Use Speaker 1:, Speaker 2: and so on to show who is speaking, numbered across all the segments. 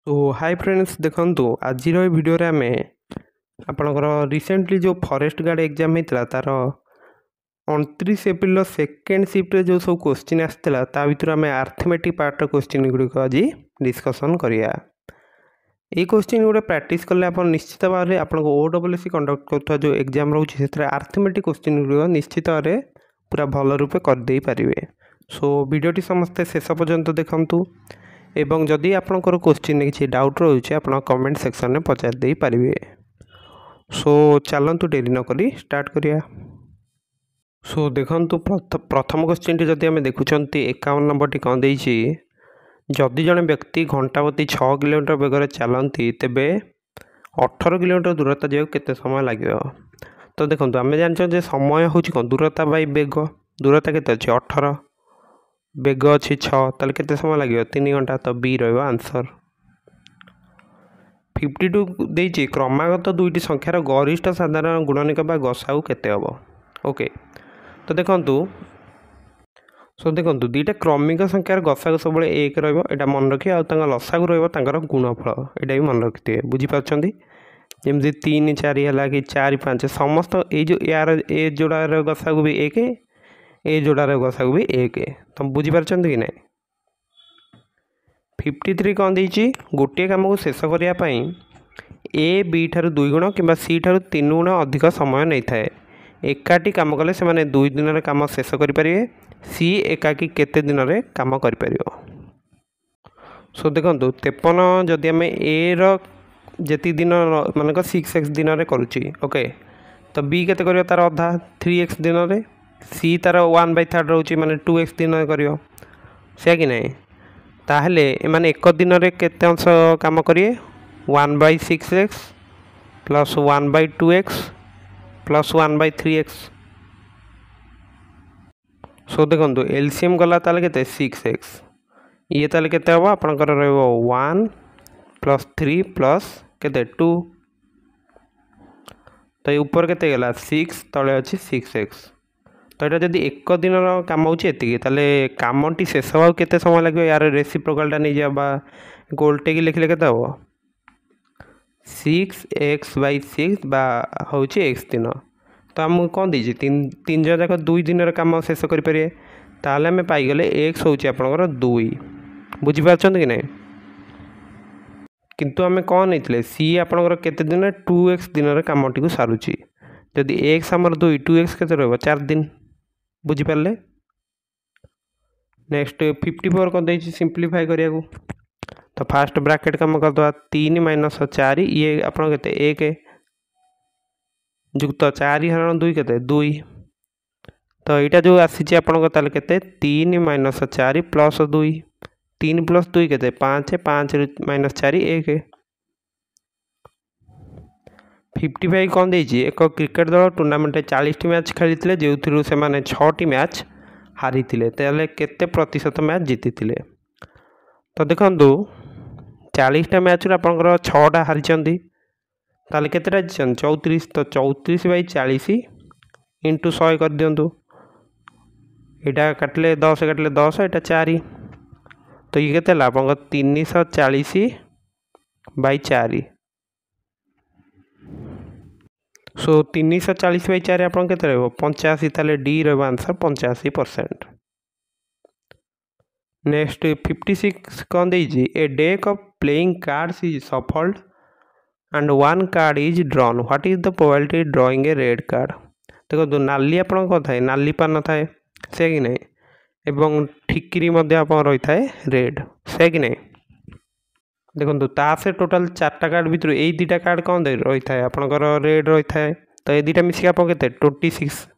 Speaker 1: तो hi friends देखंतु आज वीडियो रे आमे आपनकर रिसेंटली जो फॉरेस्ट गार्ड एग्जाम होता तार 29 एप्रिल सेकेंड शिफ्ट रे जो सब क्वेश्चन आसला ता भितर आमे अर्थमेटिक पार्ट क्वेश्चन गुड़िक आज डिस्कसन करिया। ये क्वेश्चन गुड़े प्रैक्टिस कले आप निश्चित भाव में आपन OSS कंडक्ट करता जो एग्जाम रोचे से अर्थमेटिक क्वेश्चन गुड़िक निश्चित भाव में पूरा भल रूपे करदे पारे। सो वीडियोटी समस्ते शेष पर्यंत देखंतु एवं जदि आपनकर क्वेश्चन किसी डाउट रोचे आप कमेंट सेक्शन में पचार दे पारे। सो चलतु डेरी नक स्टार्ट करिया। सो देखंतु प्रथम क्वेश्चन टी जदि आम देखुं 51 नंबर टी कौन देछि जदि जड़े व्यक्ति घंटा प्रति 6 किलोमीटर बेगर चलती तेबे 18 किलोमीटर दूरता जाए केते समय लगे। तो देखो आम जानते समय हूँ कौन दूरता बै बेग दूरता के 18 बेग अच्छी 6 ताल के समय लगे 3 घंटा। तो बी रहा आंसर। 52 देछि क्रमागत दुईटी संख्यार गरिष्ठ साधारण गुणनिक बा गसागु केते हबो। ओके तो देखो दुईटा क्रमिक संख्यार गसागु सब एक रहा मन रखिए आ लसागु रहा गुणफल यहाँ भी मन रखिए बुझीपार्टी जमी 3 4 है कि 4 5 समस्त ये जो यार ए जोड़ार गसागु भी एक ए जोड़ार गसागु भी एक तुम बुझीपार्टी कि ना। 53 कौन देछि गोटे काम को शेष करने ए बी ठारू 2 गुण कि सी ठारू 3 गुण अधिक समय नहीं थाए। एकाठी काम कले से माने 2 दिन रे काम शेष करें सी एकाकी केते दिन रे काम करें। सो देखो 53 जदि आम ए री दिन मानक 6x दिन रे करुच्ची ओके तो बी केते करियो तार अधा 3x दिन रे सी तार 1/3 रोचे माने 2x दिन कर से कि नहीं ताहले माने एक दिन रे केते अंश काम करिए 1/6x plus 1/2x plus 1/3x। सो देखो एलसीएम गला ताले केते 6x ये ताले केते हबो आपनकर रहबो 1 प्लस 3 प्लस केते 2 तो ये ऊपर केते गला 6 तले अछि 6x। तो ये जदि एक दिन काम होची एतिकी ताले कामटी शेष होगा केते समय लगे यार रेसिप्रोकालटा नहीं जाबा गोलटे की लिखले केते हबो 6x/6 बा होची x दिन। तो आम कौन दीजिए तीन जन जाक 2 दिन काम शेष करें ताले आम पाईगले एक्स हूँ आपंकर 2 बुझीपार कि नहीं किंतु आम कौन नहीं सी आपंकर केते दिन 2x दिन कमटी को सारूची जदि एक्स आमर 2 2x के 4 दिन बुझीपारे। नेक्स्ट 54 कौन दे सिंप्लीफाई करिया को तो फास्ट ब्राकेट कम करदे 3 - 4 ये आप 1 जुक्त 4 हरण 2 के 2 तो यहाँ जो आसी आपंकर 3 - 4 प्लस 2 3 + 2 के 5 5 - 4 1। 55 कौन देछि एक क्रिकेट दल टूर्नामेंट 40 मैच खेली जो से 6 मैच हारी तेल केते प्रतिशत मैच जीति। तो देखो 40टा मैच आपंकर 6टा हारी ताले केतेटा जीतन 34 तो 34/40 इंटू 100 कर दिंतु यहाँ काटिले 10 काटिले 10 यहाँ 4 तो ये केते आप 340/4 सो 340/4 आप 85 ताले डी रहा आंसर 85%। नेक्स्ट 56 कौन देछि a deck of playing cards is shuffled and one card is drawn what is the probability drawing a red card। देखो नाली आप थाए नाली पान थाए से कि नहीं एवं ठिकिरी रही थाए रेड से कि नहीं देखो ताश टोटाल 4टा कार्ड भितर यही 2टा कार्ड कौन रही थाए आपंकर रेड रही थाए तो ये 2टा मिसिक आप 26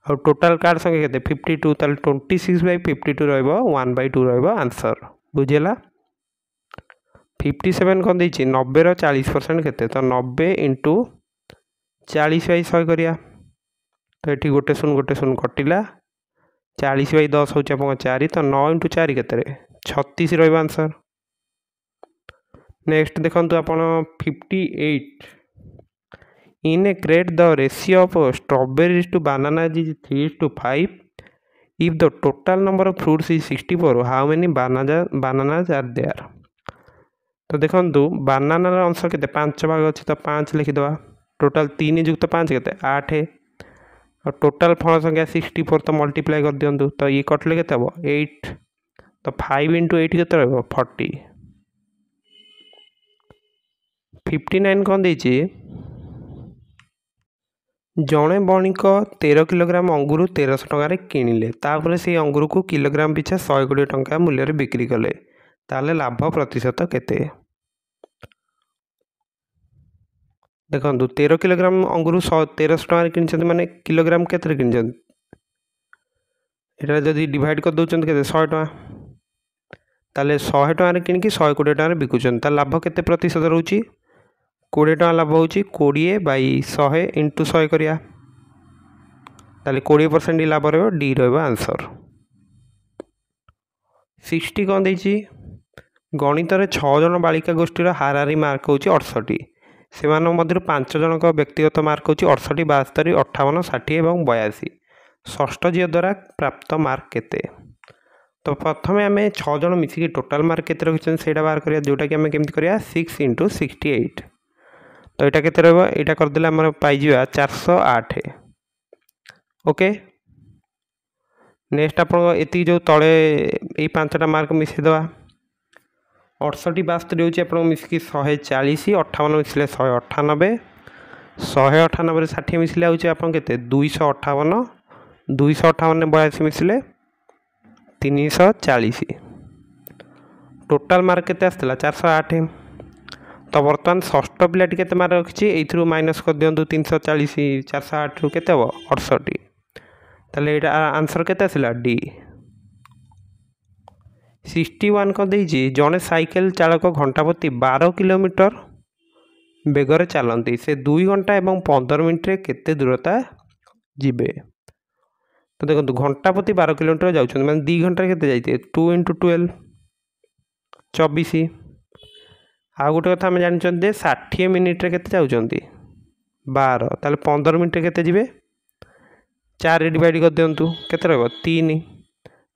Speaker 1: और टोटाल कार्ड संख्या के 52 ताल 26/52 रहिबो 1/2 रहिबो आंसर बुझेला। 57 कौन देछि 90 रो 40% केते तो 90 इंटू 40/100 करिया तो ये गोटे शून कटिला 40/10 हूँ आप 4 तो 9 इंटू 4 केते 36 रहिबो आंसर। नेक्स्ट देखंतु आपण 58 in a crate the ratio of strawberries to bananas is 3:5 if the total number of fruits is 64 how many bananas are there. तो देखो बानानार अंश के 5 भाग अच्छी तो 5 लिखिदे टोटाल 3 युक्त 5 के 8 और टोटाल फल संख्या 64 तो मल्टीप्लाई कर दिंतु तो ये कटले के 8 तो 5 इंटू 8 के 40 59 कौन देची जड़े बणिक 13 किलोग्राम अंगूर 1300 टकर किणिले तापर से अंगूर को किलोग्राम पिछा 120 टंका मूल्य बिक्री कले ताले लाभ प्रतिशत केते देखो 13 किलोग्राम अंगूर 1300 टकर कि माने किलोग्राम केते किन जदि डिवाइड कर दौरान के 100 टका ताले 100 टकर कि 120 टकर बिकुचन ता लाभ केते प्रतिशत रोची 20 टका लाभ हो 20/100 इंटू 100 करिया ताले 20% लाभ रहो डी रहा आंसर 60 कौन देची गणित 6 जन बालिका गोष्ठी हाराहारी मार्क होची 68 से 5 जन व्यक्तिगत मार्क होची 68 72 58 60 और 82 षष्ठ झील द्वारा प्राप्त मार्क केते तो प्रथम आम 6 जन मिसिकी टोटाल मार्क केते रखिछन सेटा बाहर करिया जोटा कि आम केमती करिया 6 इंटू 68 तो यहाँ के यहाँ करदे आम पाई 408 ओके नेक्स्ट आप जो तले ये 5टा मार्क मिसेदे 68 72 हूँ आप मिसिकी 140 58 मिसले 198 198 60 मिसले हूँ आप 258 258 82 मिसले 340 टोटाल मार्क के आसला 408 तो बर्तमान षष्ठ पिलाटी के मार्क रखी ये माइनस कर दिंतु 340 408 रु के 68 ताले ये आंसर के आसला डी 61 को देजी जड़े साइकेल चालक घंटा प्रति 12 किलोमीटर बेगर चलती से 2 घंटा और 15 मिनट केते दूरता जीवे तो देखो घंटा प्रति 12 किलोमीटर जाऊँ मैंने 2 घंटा के जाइए 2 इंटू 12 24 आ गोटे कथा आम जानते 60 मिनिट्रे के जाऊँगी 12 ताले 15 मिनट के जी 4 डिवाइड कर दिंतु के 3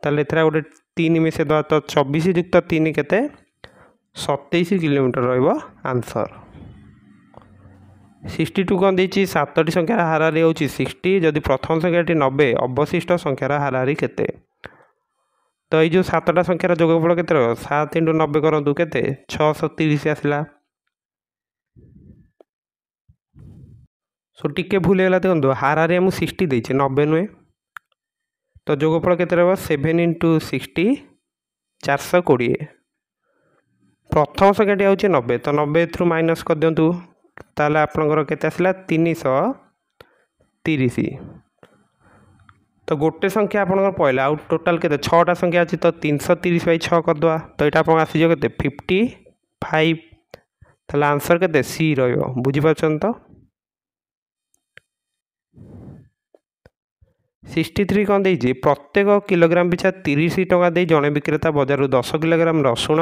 Speaker 1: ताले गोटे 3 मिसे दवा तो 24 युक्त 3 के 27 किलोमीटर रहा आंसर 62 कौन देती 7टी संख्यार हाराहारी हूँ 60 जदि प्रथम संख्याटी 90 अवशिष्ट संख्यार हाराहारी केते तो ये 7टा संख्यार जोगफल के 7 इंटू 90 करूँ के 630 आसला सो टिके भूल है देखो हाराहारी आम 60 देचे 90 नुहे तो जोगफल के 7 इंटू 60 420 प्रथम संख्याटी हूँ 90 तो 90 थ्रू माइनस कर दिंतु ताले आपनकर केते आसला 330 तो गोटे संख्या आपनकर पहला आउ टोटाल के 6टा संख्या अच्छी तो 330/6 करदे तो यहाँ आप आसीज के 55 ताले आंसर के सी रहा बुझीपार तो 63 कौन देती प्रत्येक किलोग्राम पिछा 30 टका दे जड़े विक्रेता बजार 10 किलोग्राम रसुण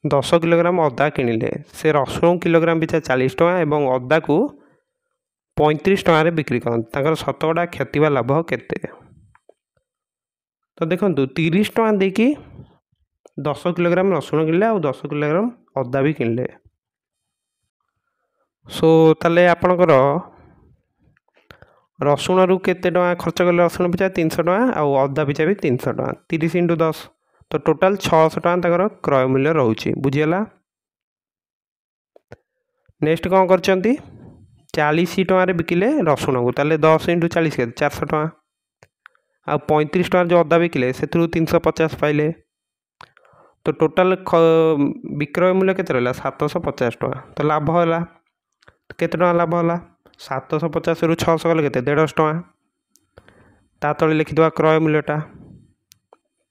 Speaker 1: 10 किलोग्राम अदा किणिले से रसुण किलोग्राम पिछा 40 टका और अदा को 35 टकर बिक्री करते शतकड़ा क्षति व लाभ केते तो देखो 30 टका देकी 10 किलोग्राम रसुण किणिले और 10 किलोग्राम अदा भी किणिले सो ताले आपणकर रसुण रु केते टका खर्च कले रसुण पिछा 300 टका और अदा पिछा भी 300 टका 30 इंटू 10 तो टोटाल 600 टका क्रय मूल्य रोचे बुझीगला नेक्स्ट कौन कर 40 टकर बिकिले रसुण को ताले 10 इंटू 40 के 400 टका आ 35 टका जो अदा बिकिले से 350 पाइले तो टोटाल विक्रय मूल्य के 750 टका तो लाभ है केते टका लाभ है 750 रु 600 गले के 150 टका ता तले लिखिदवा क्रय मूल्यटा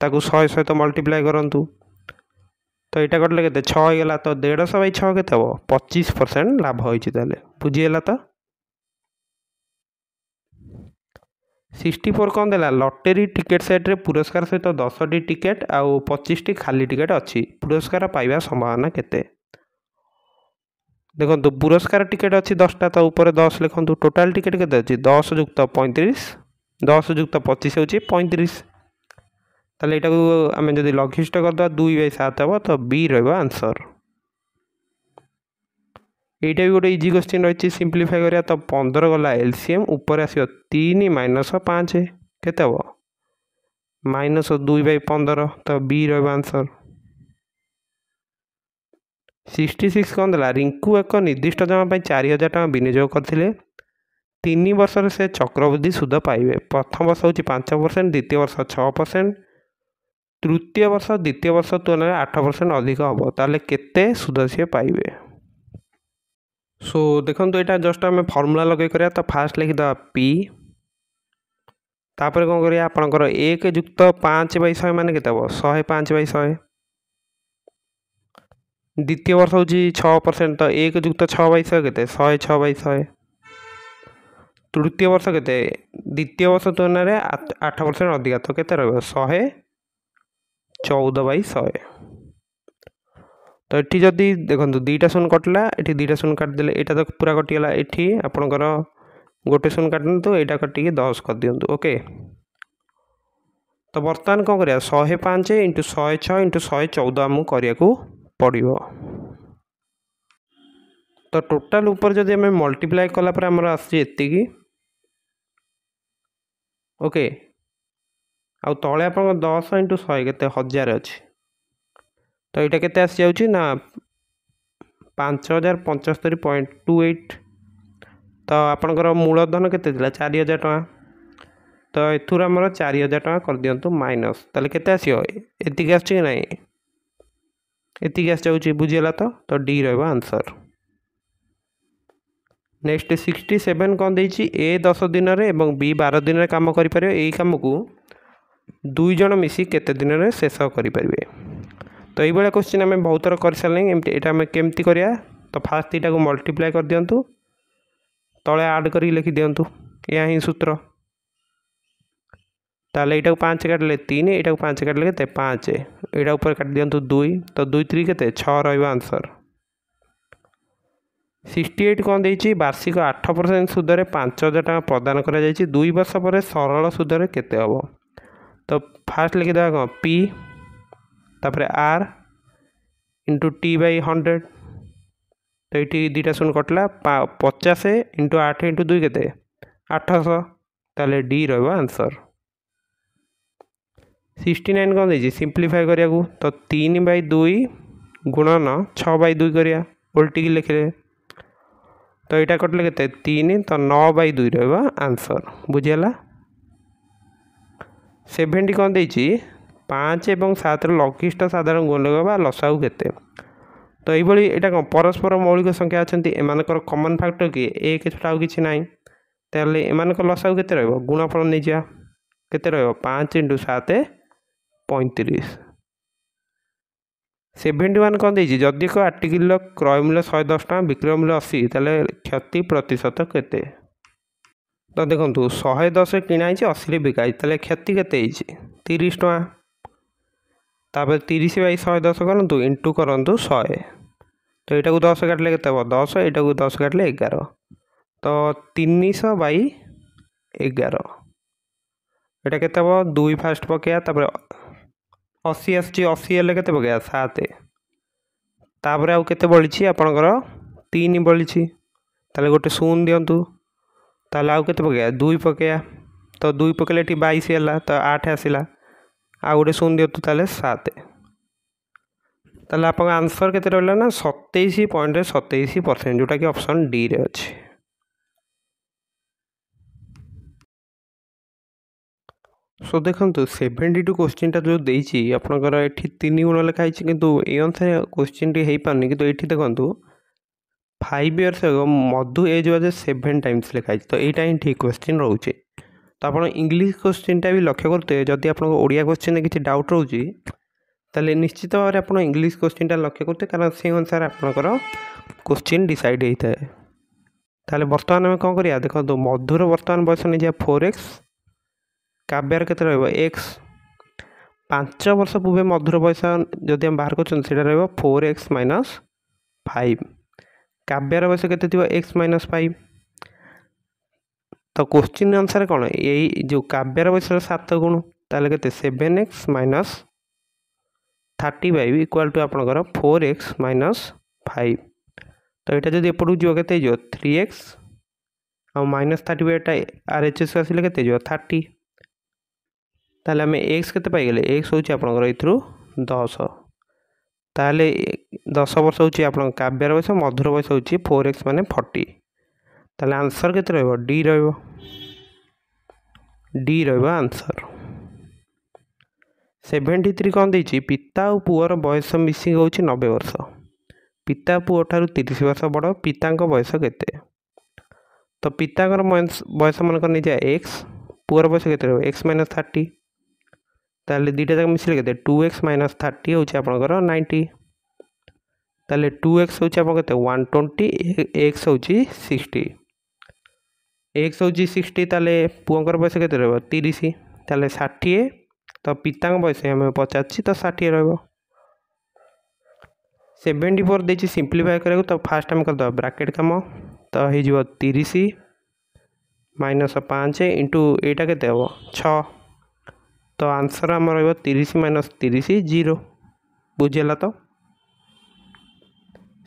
Speaker 1: ताकू 100 सहित मल्टीप्लाई करंतु तो यहाँ कटले के 6 होगा तो 150/6 के 25% लाभ होता बुझीगला तो 64 कौन देला लॉटरी टिकेट सेट रे पुरस्कार सहित 10टी टिकेट आउ 25टी खाली टिकेट अच्छी पुरस्कार पाइबा संभावना केते देखो पुरस्कार टिकेट अच्छी 10टा तो ऊपर 10 लिखु टोटाल टिकेट के 10 युक्त 35 10 युक्त 25 हूँ 35 ताले यहाँ आम जब लघिष्ठ करदे 2/7 हम तो बी रहा आंसर এইটা भी गोटे इजी क्वेश्चन रही सिंप्लीफाई करा तो 15 गला एलसीएम ऊपर आसो 3 माइनस 5 केते हम -2/15 तो बी रनसर 66 कौन देला रिंकू एक निर्दिष्ट जमा 4000 टका विनियोग करते 3 वर्ष से चक्रवृद्धि सुध पाइबे प्रथम वर्ष हूँ 5%, द्वितीय वर्ष 6%, तृतीय वर्ष द्वितीय वर्ष तुलन 8% अधिक हम ताले केते सुध सी पाइबे। सो देखो यहाँ जस्ट आम फर्मूला लगे करा तो फास्ट लिखिद पी तापर कौन करिया आपनकर 1 युक्त 5/100 मान केते हम 100/5/100 द्वितीय वर्ष हूँ 6% तो 1 युक्त 6/100 केते 106/100 तृतीय वर्ष केते द्वितीय वर्ष तुलन 8% अधिक तो केते रहिबो 114/100 तो ये जदि देखो 2टा शून्य कटला ये 2टा शून्य काटिदेले यहाँ तो पूरा कटिगला ये आपणकर गोटे शून्य काटू यहाँ कटिकी 10 कर दिंतु ओके। तो बर्तमान कौन करिया 105 इंटू 106 इंटू 114 आमको करिया पड़ो तो टोटाल ऊपर जदि आम मल्टीप्लाई कलापर आमर आसती ओके आउ तले आप 10 इंटू 100 केते 1000 अच्छी तो यहाँ केते आसी जाउची ना 5075.28 तो आपणकर मूलधन केते थिला 4000 टका तो एथुर आमर 4000 टका कर दियंतु माइनस ताले केते आसीयो एतिक आछि कि नाही एतिक आसी जाउची बुझियला तो डी रहबो आंसर। नेक्स्ट 67 कौन देछि ए 10 दिन रे एवं बी 12 दिन रे काम करि परियो एई काम को दुई जण मिसी केते दिन रे शेष करि परिबे तो ये क्वेश्चन आम बहुत थर कर सारे ये आम केमती करिया तो फास्ट यहाँ को मल्टीप्लाई कर दिंतु तले आड कर लिखि दिंतु या ही सूत्र ताले यहाँ 5 काटिले 3 यहाँ 5 काटिले के 5 यहाँ ऊपर काट दिंतु 2 तो 2 3 के 6 रहा आंसर। 68 कौन देछि वार्षिक 8% सुधरे 5000 टका प्रदान करा जायछि 2 वर्ष पर सरल सुधरे केते हम तो फास्ट लिखिदा कौन पी तापर आर इंटू T/100 तो ये 2टा शून्य कटला 50 इंटू 8 इंटू 2 केते 800 ताले डी रहा आंसर। 69 कौन देछि सिंप्लीफाई करिया तो 3/2 गुणन 6/2 करिया उल्टी लिखिले तो यहाँ कटले केते 3 तो 9/2 रहा आंसर बुझिगला। 70 कौन देछि 5 और 7 लघिष्ठ साधारण गुणक लसागु केते तो ये कौन परस्पर मौलिक संख्या अच्छा एमानकर कमन फैक्टर कि एक छटा आउ किछि नाइ ताले एमानकर लसागु केते रहबो गुणफल नै जा केते रहबो 5 इंटू 7 35। 71 कौन देछि जदि को आर्टिकल क्रय मूल्य 110 टका विक्रय मूल्य 80 ताले क्षति प्रतिशत केते तो देखो 110 किणाई 80 बिकाई ताले क्षति केते 30 टका तापर 30/110 करंतु इंटू करंतु 100 तो यहाँ को 10 काटिले केते हम 10 यहाँ को 10 काटिले 11 तो 300/11 यहाँ केते हम 2 फास्ट पकेया तापर 80 आसी 80 हेल्ले केते पकेया 7 तापर आउ केते बळिछि आपनकर 3 बळिछि ताले गोटे शून्य दियंतु ताले आउ केते पकेया 2 पकेया तो 2 पकेले एठी 22 हैला तो 8 आसिला आ गोटे शून्य दियंतु ताले 7 ताले आपन आंसर केते रहला ना 27.27% जोटा कि ऑप्शन डी रे अछि। सो देखो 72 क्वेश्चन जो देछि आपनकर एठी 3 गुण लिखाई किंतु ए अनुसार क्वेश्चन टी हेई पानी कि तो एठी देखंतु 5 इयर्स अगो मधु एज वाज 7 टाइम्स लिखाई तो एटा ही ठीक क्वेश्चन रहउचे तो आपण इंग्लिश क्वेश्चन टा भी लक्ष्य करते जदि आपन ओडिया क्वेश्चन किछि डाउट रहउची ताले निश्चित भाव आप इंग्लिश क्वेश्चन टा लक्ष्य करते कारण से अनुसार आपनकर क्वेश्चन डिसाइड होता है ताले वर्तमान में कौन करिया देखो मधुर वर्तमान बयस नहीं जा 4x काव्यार केते रहबो x 5 वर्ष पूर्व मधुर बयस जदि हम बाहर करछन सेटा रहबो 4x - 5 काव्यार बयस केते थिबो x - 5 तो क्वेश्चन अनुसार कौन यही जो काव्यार बयस 7 गुण ताले केते 7x - 35 इक्वल टू आपनकर 4x - 5 तो यहाँ जब एपटू जीव के 3x आ -30 RHS आसिले के 30 ताले आम एक्स के पाइगले एक्स हूँ आपंकर ये 10 ताले 10 वर्ष हूँ आप काव्यार बयस मधुर बयस हूँ 4x माने 40 ताले आंसर के डी आंसर 73 कौन देती पिता और पुअर बयस मिसिंग हूँ 90 वर्ष पिता पुओ ठारू 30 वर्ष बड़ पिता बयस के तो पिता बयस मन नहीं जाए एक्स पुअर बयस के एक्स -30 ताले दुईटा जाक मिसिले के 2x -30 हूँ आपंकर 90 ताले 2x हूँ आप 120 x हूँ 60 x हूँ 60 ताले पुअर बयस के 30 ताले 60 तो पिता बयस आम पचार तो 60 रहा 74 देती सिंप्लीफाई करा तो फास्ट आम करदे ब्राकेट कम तो हो 30 -5 इंटू एटा के 6 तो आंसर आम रहा 30 -30 0 बुझेगा तो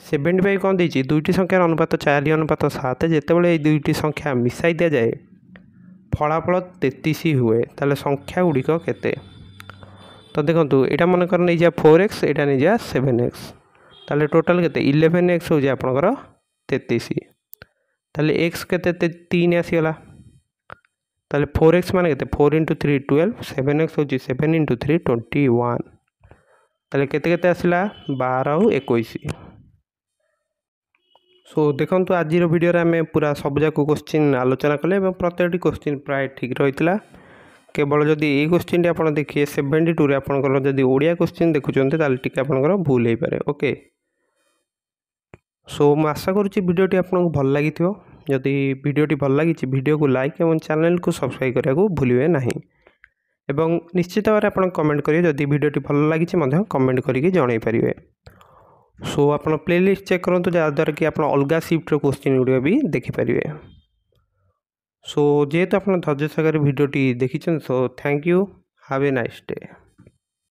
Speaker 1: 75 कौन देती दुईटी संख्यार अनुपात 4:7 जितेबाला दुईटी संख्या मिसाई दि जाए फलाफल 33 हुए ताले संख्या गुड़िक केते तो देखो यहाँ मनकर नहीं जा 4x यहाँ नहीं जा 7x ताले टोटाल केते 11x हूँ आपंकर 33 ताले x केते 3 आसीगला ताले 4x मान के 4 × 3 12 7x हूँ 7 × 3 21 ताले केते आसला 12 और 21 सो देखो आज वीडियो आम पूरा सबजाक क्वेश्चन आलोचना कले प्रत्येक क्वेश्चन प्राय ठीक रही है केवल जदि ये क्वेश्चन आप देखिए 72 आपंकर जदि ओडिया क्वेश्चन देखुं टे आपंकर भूल हो पाए ओके सो मैं आशा करुँच वीडियोटी आपको भल लगी जदि वीडियोटी भल लगी वीडियो को लाइक और चैनल को सब्सक्राइब करने को भूलिए ना एवं निश्चित भाव आप कमेंट करेंगे जदि वीडियोटी भल लगी कमेंट करके जन पारे सो आप प्लेलिस्ट चेक करूँ जहाँद्वारा कि आप अलग शिफ्टर क्वेश्चन गुड़िक भी देखिपारे सो जेहेतु आप धैर्य सहकारे वीडियोटी देखी so thank you have a nice day.